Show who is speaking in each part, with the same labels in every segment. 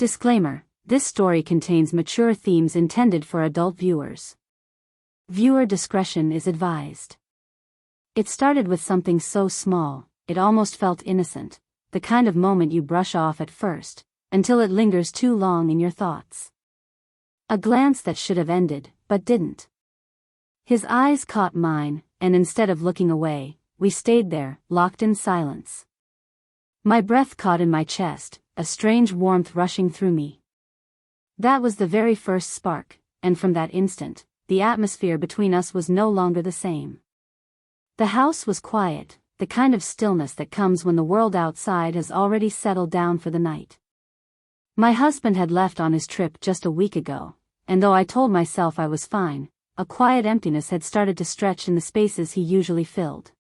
Speaker 1: Disclaimer: this story contains mature themes intended for adult viewers. Viewer discretion is advised. It started with something so small, it almost felt innocent, the kind of moment you brush off at first, until it lingers too long in your thoughts. A glance that should have ended, but didn't. His eyes caught mine, and instead of looking away, we stayed there, locked in silence. My breath caught in my chest, a strange warmth rushing through me. That was the very first spark, and from that instant, the atmosphere between us was no longer the same. The house was quiet, the kind of stillness that comes when the world outside has already settled down for the night. My husband had left on his trip just a week ago, and though I told myself I was fine, a quiet emptiness had started to stretch in the spaces he usually filled.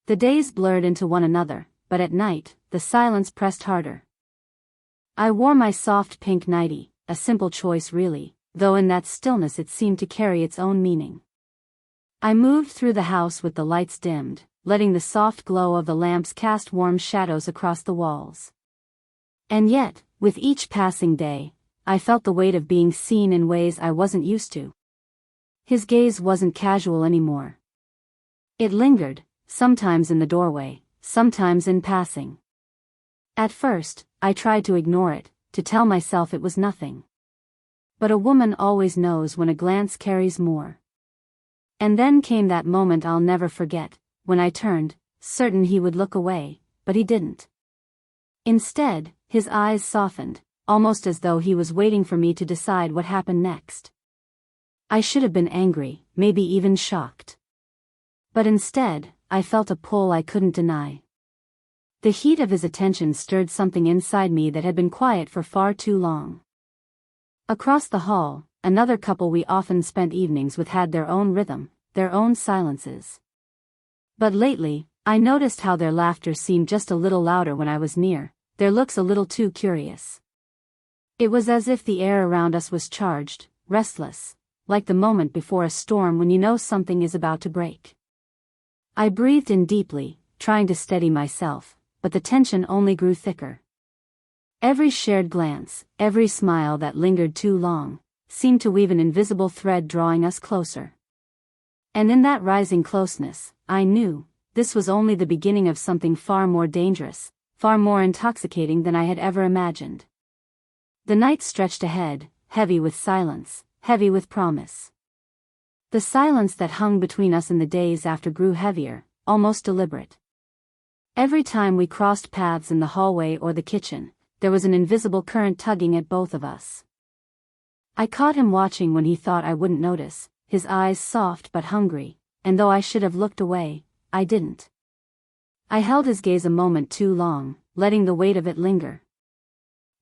Speaker 1: The days blurred into one another, but at night, the silence pressed harder. I wore my soft pink nighty, a simple choice really, though in that stillness it seemed to carry its own meaning. I moved through the house with the lights dimmed, letting the soft glow of the lamps cast warm shadows across the walls. And yet, with each passing day, I felt the weight of being seen in ways I wasn't used to. His gaze wasn't casual anymore. It lingered, sometimes in the doorway, sometimes in passing. At first, I tried to ignore it, to tell myself it was nothing. But a woman always knows when a glance carries more. And then came that moment I'll never forget, when I turned, certain he would look away, but he didn't. Instead, his eyes softened, almost as though he was waiting for me to decide what happened next. I should have been angry, maybe even shocked. But instead, I felt a pull I couldn't deny. The heat of his attention stirred something inside me that had been quiet for far too long. Across the hall, another couple we often spent evenings with had their own rhythm, their own silences. But lately, I noticed how their laughter seemed just a little louder when I was near, their looks a little too curious. It was as if the air around us was charged, restless, like the moment before a storm when you know something is about to break. I breathed in deeply, trying to steady myself, but the tension only grew thicker. Every shared glance, every smile that lingered too long, seemed to weave an invisible thread drawing us closer. And in that rising closeness, I knew, this was only the beginning of something far more dangerous, far more intoxicating than I had ever imagined. The night stretched ahead, heavy with silence, heavy with promise. The silence that hung between us in the days after grew heavier, almost deliberate. Every time we crossed paths in the hallway or the kitchen, there was an invisible current tugging at both of us. I caught him watching when he thought I wouldn't notice, his eyes soft but hungry, and though I should have looked away, I didn't. I held his gaze a moment too long, letting the weight of it linger.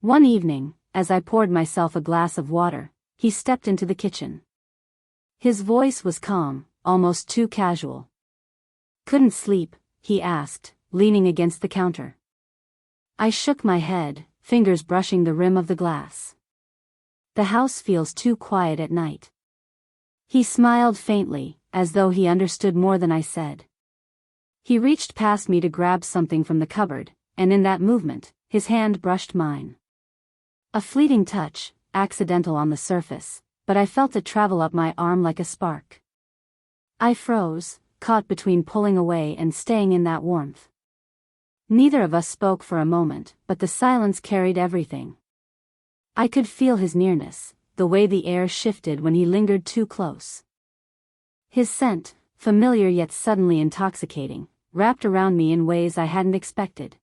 Speaker 1: One evening, as I poured myself a glass of water, he stepped into the kitchen. His voice was calm, almost too casual. "Couldn't sleep?" he asked, leaning against the counter. I shook my head, fingers brushing the rim of the glass. "The house feels too quiet at night." He smiled faintly, as though he understood more than I said. He reached past me to grab something from the cupboard, and in that movement, his hand brushed mine. A fleeting touch, accidental on the surface, but I felt it travel up my arm like a spark. I froze, caught between pulling away and staying in that warmth. Neither of us spoke for a moment, but the silence carried everything. I could feel his nearness, the way the air shifted when he lingered too close. His scent, familiar yet suddenly intoxicating, wrapped around me in ways I hadn't expected.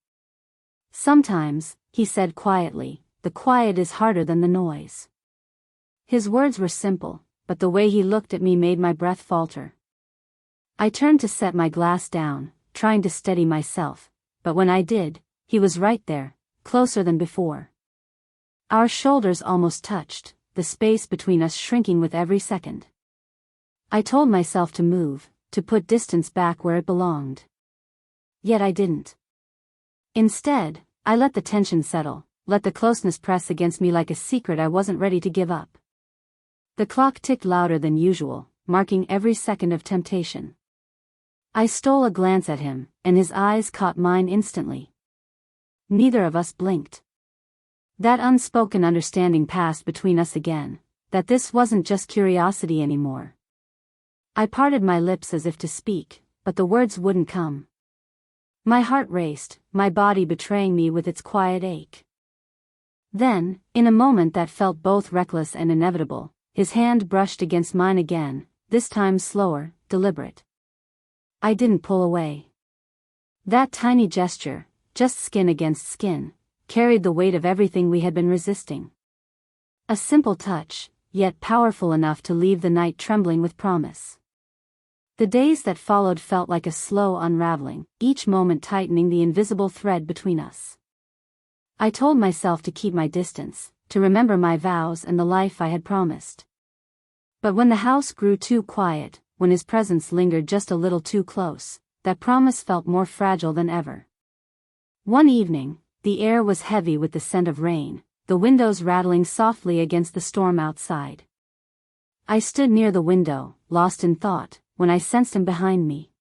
Speaker 1: "Sometimes," he said quietly, "the quiet is harder than the noise." His words were simple, but the way he looked at me made my breath falter. I turned to set my glass down, trying to steady myself, but when I did, he was right there, closer than before. Our shoulders almost touched, the space between us shrinking with every second. I told myself to move, to put distance back where it belonged. Yet I didn't. Instead, I let the tension settle, let the closeness press against me like a secret I wasn't ready to give up. The clock ticked louder than usual, marking every second of temptation. I stole a glance at him, and his eyes caught mine instantly. Neither of us blinked. That unspoken understanding passed between us again, that this wasn't just curiosity anymore. I parted my lips as if to speak, but the words wouldn't come. My heart raced, my body betraying me with its quiet ache. Then, in a moment that felt both reckless and inevitable, his hand brushed against mine again, this time slower, deliberate. I didn't pull away. That tiny gesture, just skin against skin, carried the weight of everything we had been resisting. A simple touch, yet powerful enough to leave the night trembling with promise. The days that followed felt like a slow unraveling, each moment tightening the invisible thread between us. I told myself to keep my distance, to remember my vows and the life I had promised. But when the house grew too quiet, when his presence lingered just a little too close, that promise felt more fragile than ever. One evening, the air was heavy with the scent of rain, the windows rattling softly against the storm outside. I stood near the window, lost in thought, when I sensed him behind me.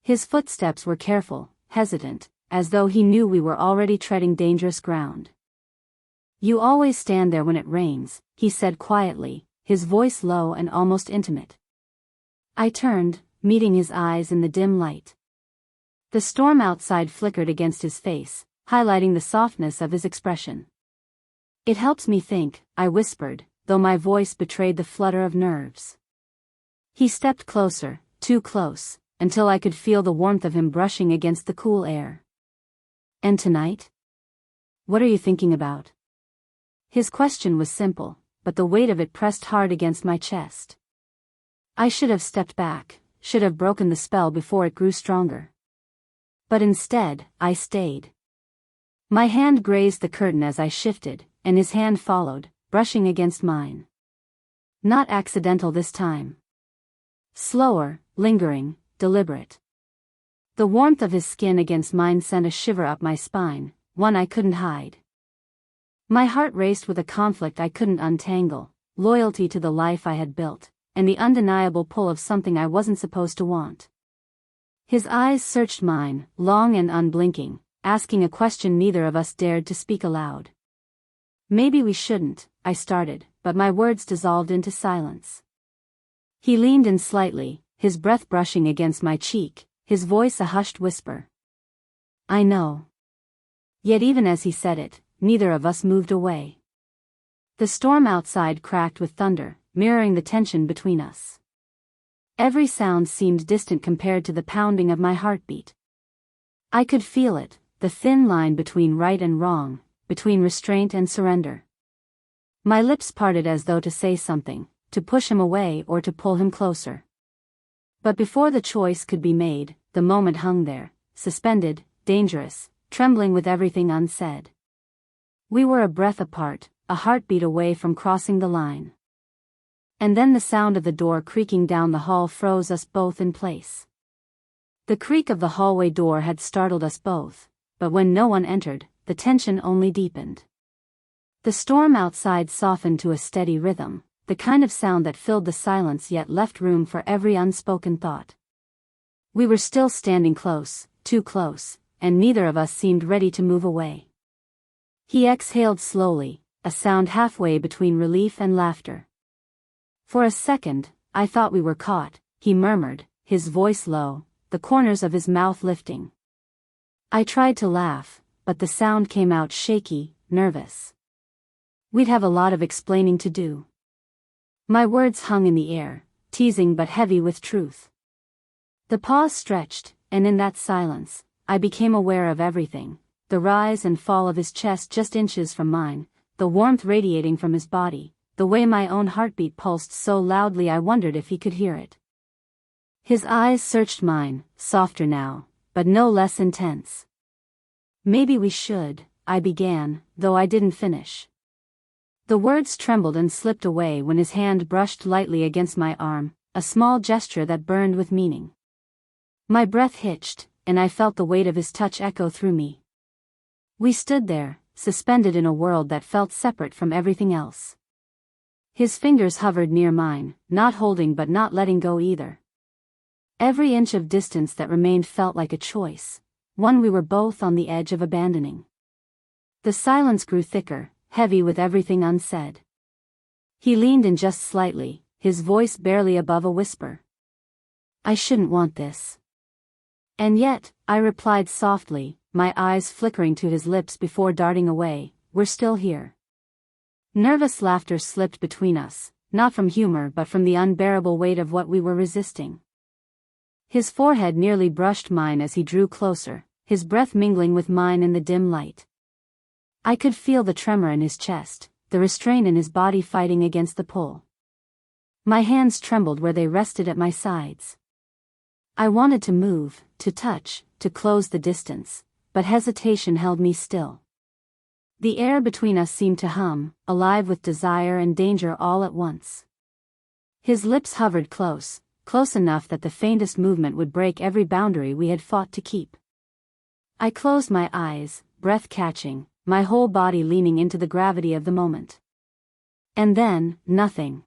Speaker 1: His footsteps were careful, hesitant, as though he knew we were already treading dangerous ground. "You always stand there when it rains," he said quietly, his voice low and almost intimate. I turned, meeting his eyes in the dim light. The storm outside flickered against his face, highlighting the softness of his expression. "It helps me think," I whispered, though my voice betrayed the flutter of nerves. He stepped closer, too close, until I could feel the warmth of him brushing against the cool air. "And tonight? What are you thinking about?" His question was simple, but the weight of it pressed hard against my chest. I should have stepped back, should have broken the spell before it grew stronger. But instead, I stayed. My hand grazed the curtain as I shifted, and his hand followed, brushing against mine. Not accidental this time. Slower, lingering, deliberate. The warmth of his skin against mine sent a shiver up my spine, one I couldn't hide. My heart raced with a conflict I couldn't untangle, loyalty to the life I had built, and the undeniable pull of something I wasn't supposed to want. His eyes searched mine, long and unblinking, asking a question neither of us dared to speak aloud. "Maybe we shouldn't," I started, but my words dissolved into silence. He leaned in slightly, his breath brushing against my cheek, his voice a hushed whisper. "I know." Yet even as he said it, neither of us moved away. The storm outside cracked with thunder, mirroring the tension between us. Every sound seemed distant compared to the pounding of my heartbeat. I could feel it, the thin line between right and wrong, between restraint and surrender. My lips parted as though to say something, to push him away or to pull him closer. But before the choice could be made, the moment hung there, suspended, dangerous, trembling with everything unsaid. We were a breath apart, a heartbeat away from crossing the line. And then the sound of the door creaking down the hall froze us both in place. The creak of the hallway door had startled us both, but when no one entered, the tension only deepened. The storm outside softened to a steady rhythm, the kind of sound that filled the silence yet left room for every unspoken thought. We were still standing close, too close, and neither of us seemed ready to move away. He exhaled slowly, a sound halfway between relief and laughter. "For a second, I thought we were caught," he murmured, his voice low, the corners of his mouth lifting. I tried to laugh, but the sound came out shaky, nervous. "We'd have a lot of explaining to do." My words hung in the air, teasing but heavy with truth. The pause stretched, and in that silence, I became aware of everything, the rise and fall of his chest just inches from mine, the warmth radiating from his body, the way my own heartbeat pulsed so loudly I wondered if he could hear it. His eyes searched mine, softer now, but no less intense. "Maybe we should," I began, though I didn't finish. The words trembled and slipped away when his hand brushed lightly against my arm, a small gesture that burned with meaning. My breath hitched, and I felt the weight of his touch echo through me. We stood there, suspended in a world that felt separate from everything else. His fingers hovered near mine, not holding but not letting go either. Every inch of distance that remained felt like a choice, one we were both on the edge of abandoning. The silence grew thicker, heavy with everything unsaid. He leaned in just slightly, his voice barely above a whisper. I shouldn't want this. And yet, I replied softly, my eyes flickering to his lips before darting away, we're still here. Nervous laughter slipped between us, not from humor but from the unbearable weight of what we were resisting. His forehead nearly brushed mine as he drew closer, his breath mingling with mine in the dim light. I could feel the tremor in his chest, the restraint in his body fighting against the pull. My hands trembled where they rested at my sides. I wanted to move, to touch, to close the distance, but hesitation held me still. The air between us seemed to hum, alive with desire and danger all at once. His lips hovered close, close enough that the faintest movement would break every boundary we had fought to keep. I closed my eyes, breath catching, my whole body leaning into the gravity of the moment. And then, nothing.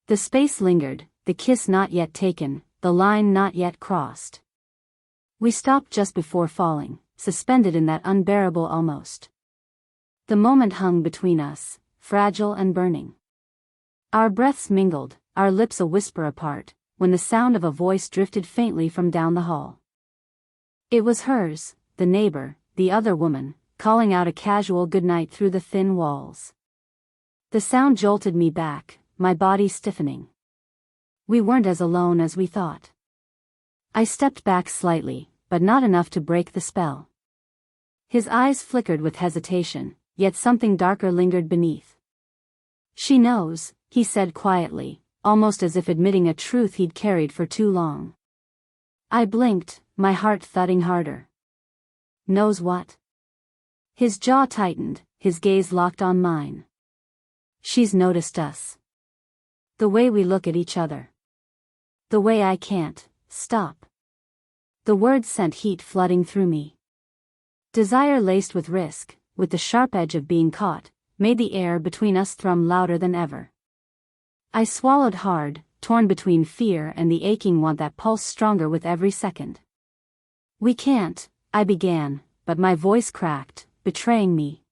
Speaker 1: The space lingered, the kiss not yet taken, the line not yet crossed. We stopped just before falling, suspended in that unbearable almost. The moment hung between us, fragile and burning. Our breaths mingled, our lips a whisper apart, when the sound of a voice drifted faintly from down the hall. It was hers, the neighbor, the other woman, calling out a casual goodnight through the thin walls. The sound jolted me back, my body stiffening. We weren't as alone as we thought. I stepped back slightly, but not enough to break the spell. His eyes flickered with hesitation, yet something darker lingered beneath. She knows, he said quietly, almost as if admitting a truth he'd carried for too long. I blinked, my heart thudding harder. Knows what? His jaw tightened, his gaze locked on mine. She's noticed us. The way we look at each other. The way I can't stop. The words sent heat flooding through me. Desire laced with risk, with the sharp edge of being caught, made the air between us thrum louder than ever. I swallowed hard, torn between fear and the aching want that pulsed stronger with every second. We can't, I began, but my voice cracked, betraying me.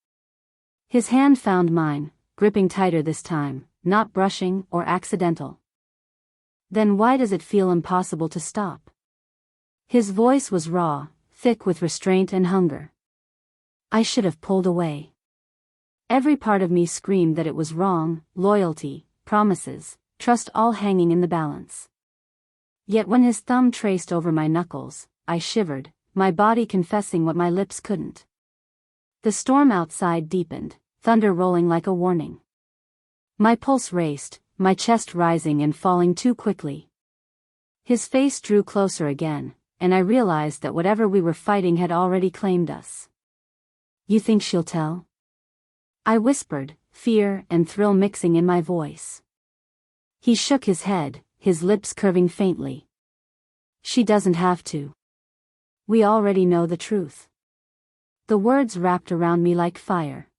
Speaker 1: His hand found mine, gripping tighter this time, not brushing or accidental. Then why does it feel impossible to stop? His voice was raw, thick with restraint and hunger. I should have pulled away. Every part of me screamed that it was wrong, loyalty, promises, trust all hanging in the balance. Yet when his thumb traced over my knuckles, I shivered, my body confessing what my lips couldn't. The storm outside deepened, thunder rolling like a warning. My pulse raced, my chest rising and falling too quickly. His face drew closer again, and I realized that whatever we were fighting had already claimed us. You think she'll tell? I whispered, fear and thrill mixing in my voice. He shook his head, his lips curving faintly. She doesn't have to. We already know the truth. The words wrapped around me like fire.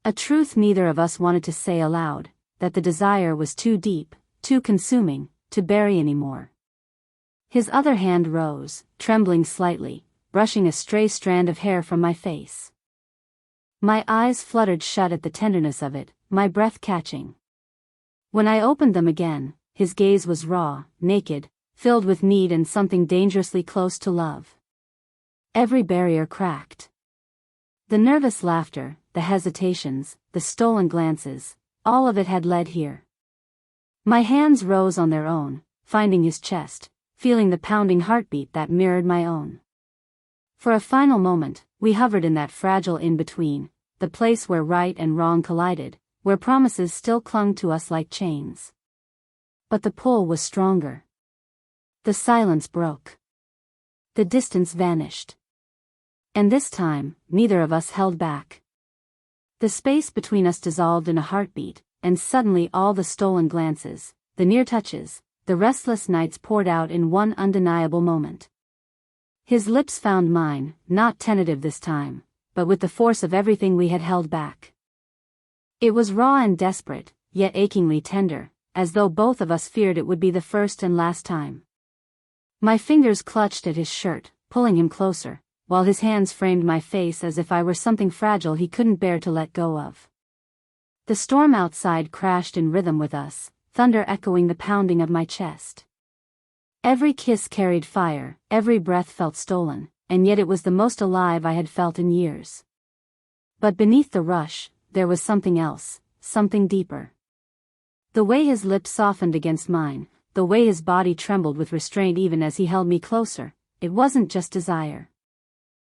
Speaker 1: A truth neither of us wanted to say aloud, that the desire was too deep, too consuming, to bury anymore. His other hand rose, trembling slightly, brushing a stray strand of hair from my face. My eyes fluttered shut at the tenderness of it, my breath catching. When I opened them again, his gaze was raw, naked, filled with need and something dangerously close to love. Every barrier cracked. The nervous laughter, the hesitations, the stolen glances, all of it had led here. My hands rose on their own, finding his chest, feeling the pounding heartbeat that mirrored my own. For a final moment, we hovered in that fragile in-between, the place where right and wrong collided, where promises still clung to us like chains. But the pull was stronger. The silence broke. The distance vanished. And this time, neither of us held back. The space between us dissolved in a heartbeat, and suddenly all the stolen glances, the near touches, the restless nights poured out in one undeniable moment. His lips found mine, not tentative this time, but with the force of everything we had held back. It was raw and desperate, yet achingly tender, as though both of us feared it would be the first and last time. My fingers clutched at his shirt, pulling him closer, while his hands framed my face as if I were something fragile he couldn't bear to let go of. The storm outside crashed in rhythm with us, thunder echoing the pounding of my chest. Every kiss carried fire, every breath felt stolen, and yet it was the most alive I had felt in years. But beneath the rush, there was something else, something deeper. The way his lips softened against mine, the way his body trembled with restraint even as he held me closer, it wasn't just desire.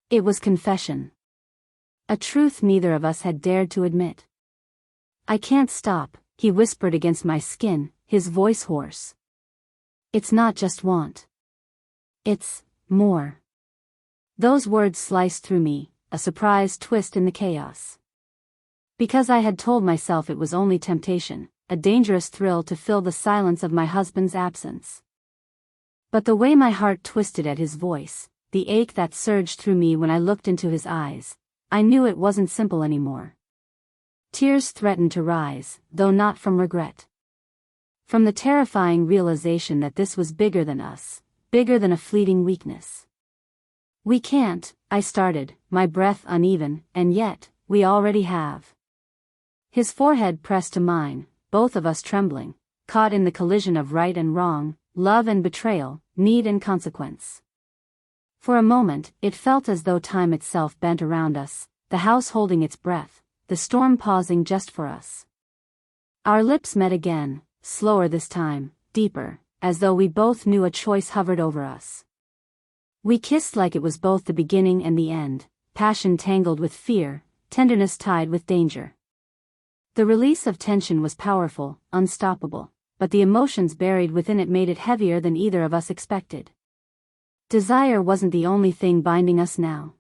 Speaker 1: It was confession. A truth neither of us had dared to admit. "I can't stop," he whispered against my skin, his voice hoarse. "It's not just want. It's more." Those words sliced through me, a surprise twist in the chaos. Because I had told myself it was only temptation, a dangerous thrill to fill the silence of my husband's absence. But the way my heart twisted at his voice, the ache that surged through me when I looked into his eyes, I knew it wasn't simple anymore. Tears threatened to rise, though not from regret. From the terrifying realization that this was bigger than us, bigger than a fleeting weakness. "We can't," I started, my breath uneven, "and yet, we already have." His forehead pressed to mine, both of us trembling, caught in the collision of right and wrong, love and betrayal, need and consequence. For a moment, it felt as though time itself bent around us, the house holding its breath, the storm pausing just for us. Our lips met again, slower this time, deeper, as though we both knew a choice hovered over us. We kissed like it was both the beginning and the end, passion tangled with fear, tenderness tied with danger. The release of tension was powerful, unstoppable, but the emotions buried within it made it heavier than either of us expected. Desire wasn't the only thing binding us now.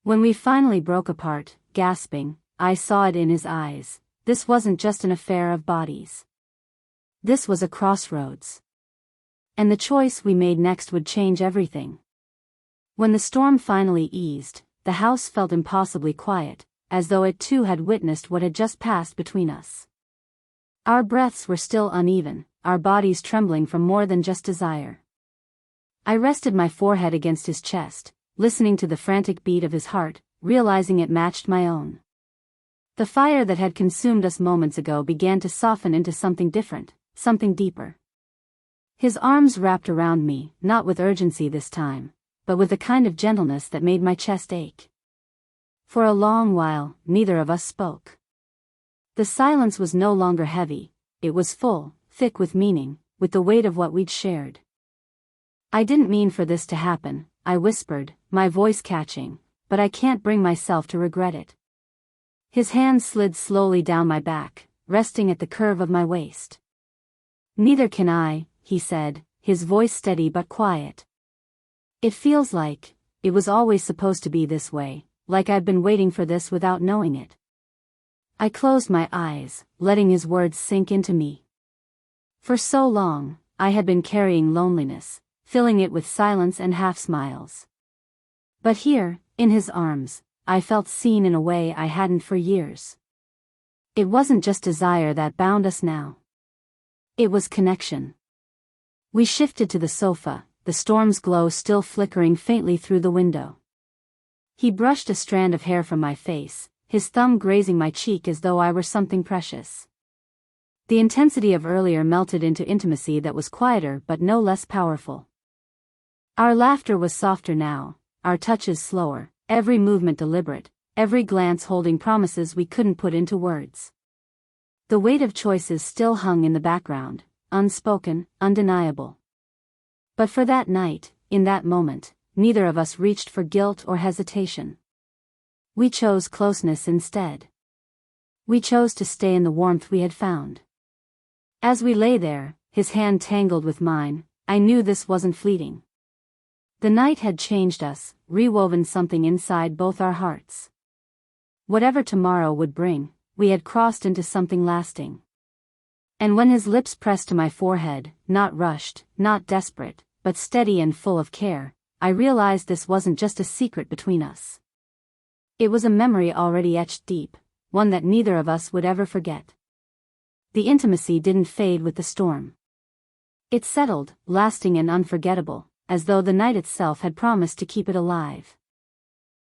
Speaker 1: When we finally broke apart, gasping, I saw it in his eyes. This wasn't just an affair of bodies. This was a crossroads. And the choice we made next would change everything. When the storm finally eased, the house felt impossibly quiet, as though it too had witnessed what had just passed between us. Our breaths were still uneven, our bodies trembling from more than just desire. I rested my forehead against his chest, listening to the frantic beat of his heart, realizing it matched my own. The fire that had consumed us moments ago began to soften into something different, something deeper. His arms wrapped around me, not with urgency this time, but with a kind of gentleness that made my chest ache. For a long while, neither of us spoke. The silence was no longer heavy, it was full, thick with meaning, with the weight of what we'd shared. "I didn't mean for this to happen," I whispered, my voice catching, "but I can't bring myself to regret it." His hand slid slowly down my back, resting at the curve of my waist. "Neither can I," he said, his voice steady but quiet. "It feels like it was always supposed to be this way, like I've been waiting for this without knowing it." I closed my eyes, letting his words sink into me. For so long, I had been carrying loneliness, filling it with silence and half-smiles. But here, in his arms, I felt seen in a way I hadn't for years. It wasn't just desire that bound us now. It was connection. We shifted to the sofa, the storm's glow still flickering faintly through the window. He brushed a strand of hair from my face, his thumb grazing my cheek as though I were something precious. The intensity of earlier melted into intimacy that was quieter but no less powerful. Our laughter was softer now, our touches slower, every movement deliberate, every glance holding promises we couldn't put into words. The weight of choices still hung in the background, unspoken, undeniable. But for that night, in that moment, neither of us reached for guilt or hesitation. We chose closeness instead. We chose to stay in the warmth we had found. As we lay there, his hand tangled with mine, I knew this wasn't fleeting. The night had changed us, rewoven something inside both our hearts. Whatever tomorrow would bring, we had crossed into something lasting. And when his lips pressed to my forehead, not rushed, not desperate, but steady and full of care, I realized this wasn't just a secret between us. It was a memory already etched deep, one that neither of us would ever forget. The intimacy didn't fade with the storm. It settled, lasting and unforgettable, as though the night itself had promised to keep it alive.